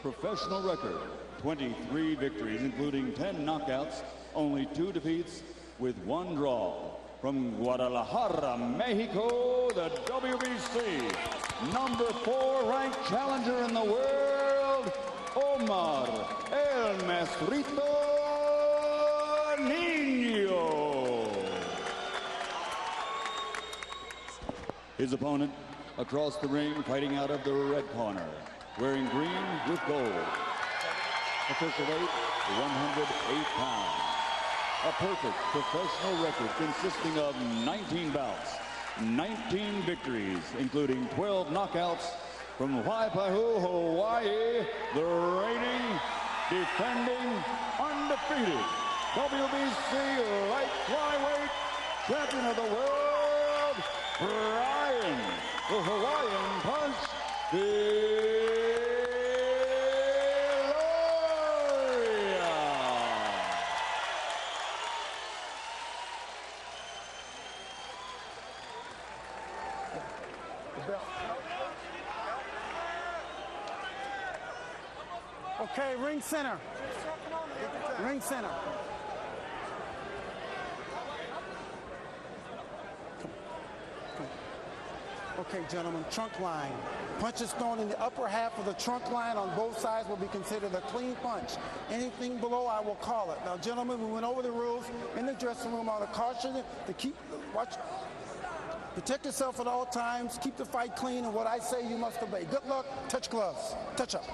professional record, 23 victories, including 10 knockouts, only 2 defeats, with 1 draw. From Guadalajara, Mexico, the WBC #4 ranked challenger in the world, Omar El Mastrito Nino. His opponent across the ring, fighting out of the red corner, wearing green with gold. Official weight, 108 pounds. A perfect professional record consisting of 19 bouts, 19 victories, including 12 knockouts. From Waipahu, Hawaii, the reigning, defending, undefeated WBC light flyweight champion of the world, Brian, the Hawaiian Punch, Viloria. Okay, ring center. Ring center. Okay, gentlemen, trunk line. Punches thrown in the upper half of the trunk line on both sides will be considered a clean punch. Anything below, I will call it. Now, gentlemen, we went over the rules in the dressing room. I want to caution you to protect yourself at all times, keep the fight clean, and what I say you must obey. Good luck, touch gloves, touch up.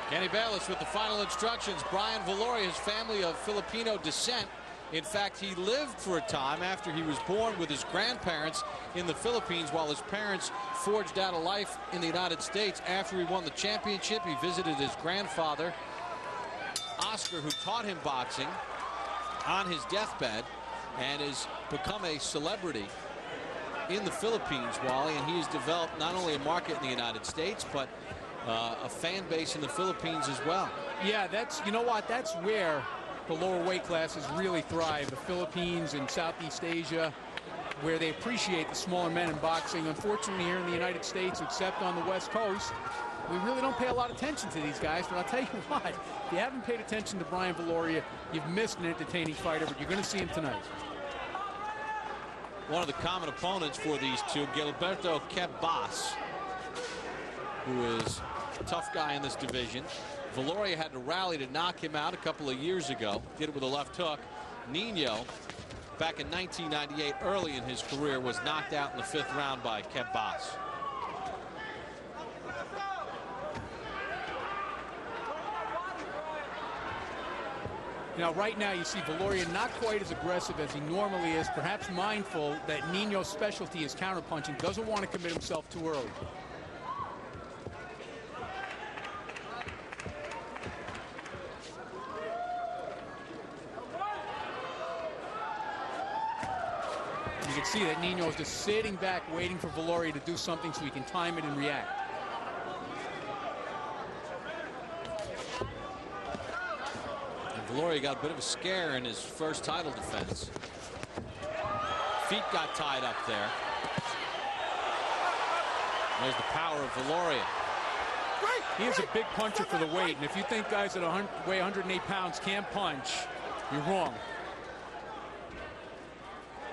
Kenny Bayless with the final instructions. Brian Viloria, his family of Filipino descent. In fact, he lived for a time after he was born with his grandparents in the Philippines while his parents forged out a life in the United States. After he won the championship, he visited his grandfather, Oscar, who taught him boxing, on his deathbed, and has become a celebrity in the Philippines, Wally, and he has developed not only a market in the United States, but a fan base in the Philippines as well. Yeah, that's, you know what, that's where the lower weight classes really thrive. The Philippines and Southeast Asia, where they appreciate the smaller men in boxing. Unfortunately, here in the United States, except on the West Coast, we really don't pay a lot of attention to these guys. But I'll tell you what, if you haven't paid attention to Brian Viloria, you've missed an entertaining fighter, but you're going to see him tonight. One of the common opponents for these two, Gilberto Quebas, who is a tough guy in this division. Viloria had to rally to knock him out a couple of years ago. Did it with a left hook. Nino, back in 1998, early in his career, was knocked out in the 5th round by Quebas. Now, right now, you see Viloria not quite as aggressive as he normally is, perhaps mindful that Nino's specialty is counterpunching, doesn't want to commit himself too early. You can see that Nino is just sitting back, waiting for Viloria to do something so he can time it and react. Viloria got a bit of a scare in his first title defense. Feet got tied up there. There's the power of Viloria. He is a big puncher for the weight, and if you think guys that weigh 108 pounds can't punch, you're wrong.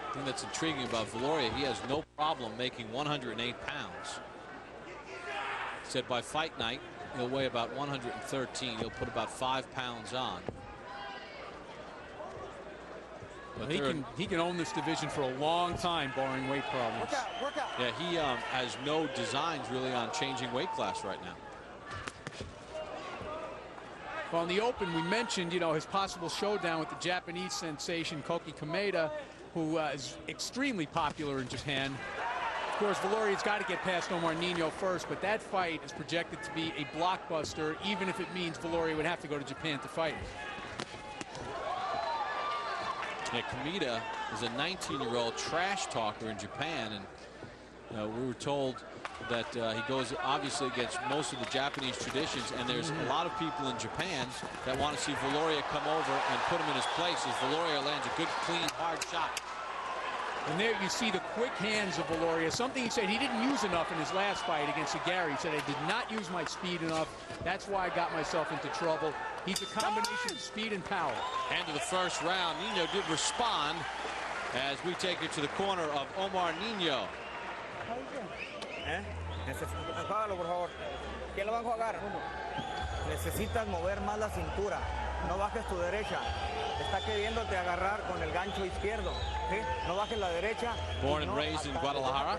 The thing that's intriguing about Viloria, he has no problem making 108 pounds. He said by fight night, he'll weigh about 113. He'll put about 5 pounds on. But he can own this division for a long time, barring weight problems. Work out. Yeah, he has no designs really on changing weight class right now. Well, in the open, we mentioned, you know, his possible showdown with the Japanese sensation Koki Kameda, who is extremely popular in Japan. Of course, Viloria's got to get past Omar Nino first, but that fight is projected to be a blockbuster, even if it means Viloria would have to go to Japan to fight. Yeah, Kameda is a 19-year-old trash talker in Japan, and we were told that he goes obviously against most of the Japanese traditions, and there's a lot of people in Japan that want to see Viloria come over and put him in his place as Viloria lands a good, clean, hard shot. And there you see the quick hands of Viloria, something he said he didn't use enough in his last fight against Agari. He said, I did not use my speed enough. That's why I got myself into trouble. He's a combination of speed and power. End of the first round. Nino did respond as we take it to the corner of Omar Nino. Enjuágalo, por favor. ¿Quién lo va a enjuagar? Necesitas mover más la cintura. No bajes tu derecha. Está queriéndote agarrar con el gancho izquierdo. ¿Sí? No bajes la derecha. Born and raised in Guadalajara.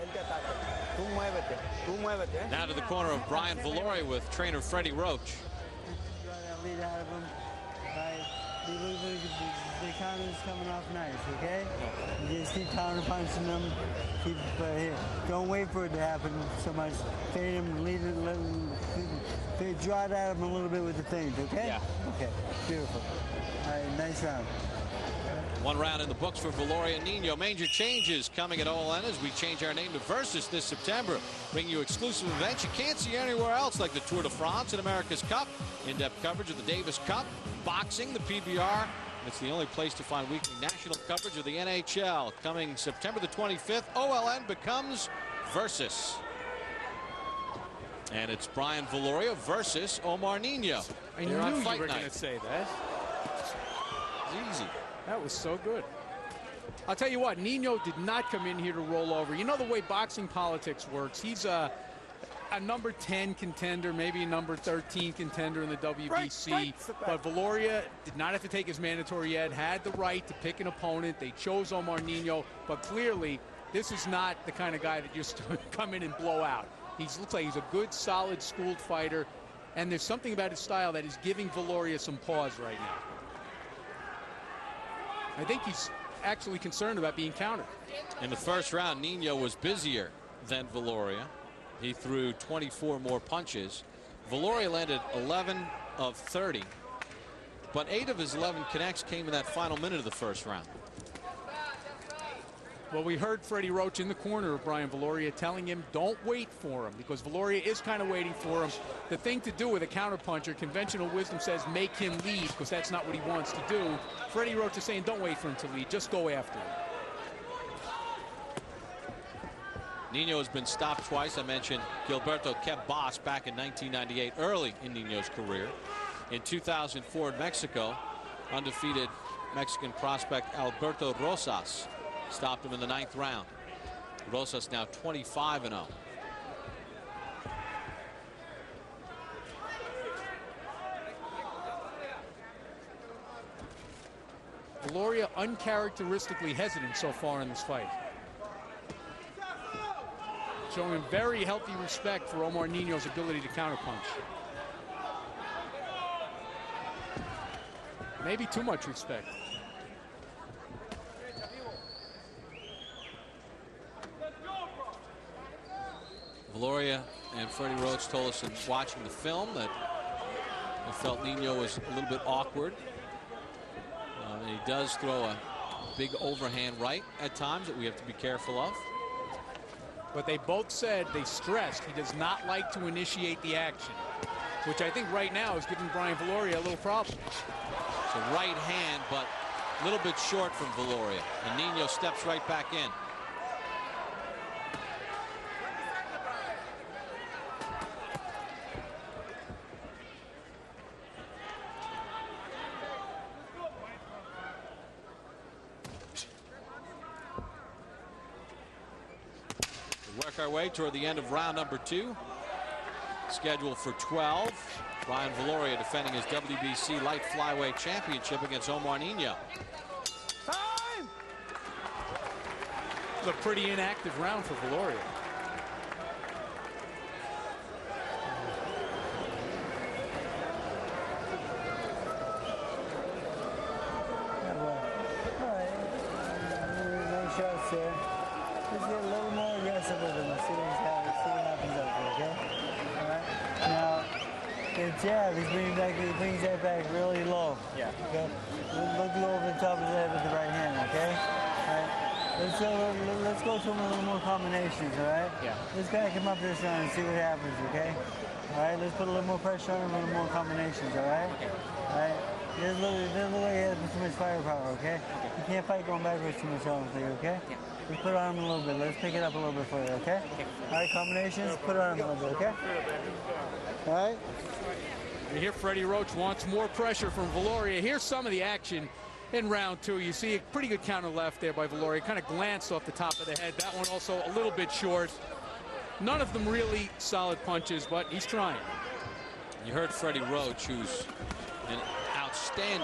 Tú muévete. Tú muévete. Now to the corner of Brian Viloria with trainer Freddie Roach. Lead out of him. The counter's coming off nice, okay? You just keep counter punching them. Keep here. Don't wait for it to happen so much. Fade him, lead it, let him, draw it out of him a little bit with the feint, okay? Yeah. Okay, beautiful. All right, nice round. One round in the books for Viloria and Nino. Major changes coming at OLN as we change our name to Versus this September. Bring you exclusive events you can't see anywhere else, like the Tour de France and America's Cup. In-depth coverage of the Davis Cup, boxing, the PBR. It's the only place to find weekly national coverage of the NHL. Coming September the 25th, OLN becomes Versus. And it's Brian Viloria versus Omar Nino. I knew you were going to say that. It's easy. That was so good. I'll tell you what, Nino did not come in here to roll over. You know the way boxing politics works. He's a number 10 contender, maybe a number 13 contender in the WBC. But Viloria did not have to take his mandatory yet, had the right to pick an opponent. They chose Omar Nino, but clearly this is not the kind of guy that just come in and blow out. He looks like he's a good, solid, schooled fighter, and there's something about his style that is giving Viloria some pause right now. I think he's actually concerned about being countered. In the first round, Nino was busier than Viloria. He threw 24 more punches. Viloria landed 11 of 30, but 8 of his 11 connects came in that final minute of the first round. Well, we heard Freddie Roach in the corner of Brian Viloria telling him don't wait for him, because Viloria is kind of waiting for him. The thing to do with a counterpuncher, conventional wisdom says make him lead, because that's not what he wants to do. Freddie Roach is saying don't wait for him to lead, just go after him. Nino has been stopped twice. I mentioned Gilberto kept Boss back in 1998, early in Nino's career. In 2004 in Mexico, undefeated Mexican prospect Alberto Rosas stopped him in the 9th round. Rosas now 25-0. Viloria uncharacteristically hesitant so far in this fight. Showing very healthy respect for Omar Nino's ability to counterpunch. Maybe too much respect. Viloria and Freddie Roach told us in watching the film that they felt Nino was a little bit awkward. And he does throw a big overhand right at times that we have to be careful of. But they both said, they stressed, he does not like to initiate the action, which I think right now is giving Brian Viloria a little problem. It's a right hand, but a little bit short from Viloria. And Nino steps right back in. Work our way toward the end of round number 2. Scheduled for 12. Brian Viloria defending his WBC light flyweight championship against Omar Nino. Time! It's a pretty inactive round for Viloria. No shots there. Just get a little more aggressive with him. See what happens up there, okay? All right. Now, the jab, he brings that back really low. Yeah. Okay. Look over the top of his head with the right hand, okay? All right. Let's go to him a little more combinations, all right? Yeah. Let's back him up this round and see what happens, okay? All right. Let's put a little more pressure on him, a little more combinations, all right? Okay. All right. Doesn't look like he has too much firepower, okay? You can't fight going backwards too much, I don't think, okay? Yeah. Just put it on him a little bit. Let's pick it up a little bit for you, okay? All right, combinations, put it on him a little bit, okay? All right? You hear Freddie Roach wants more pressure from Viloria. Here's some of the action in round 2. You see a pretty good counter left there by Viloria. Kind of glanced off the top of the head. That one also a little bit short. None of them really solid punches, but he's trying. You heard Freddie Roach, who's an outstanding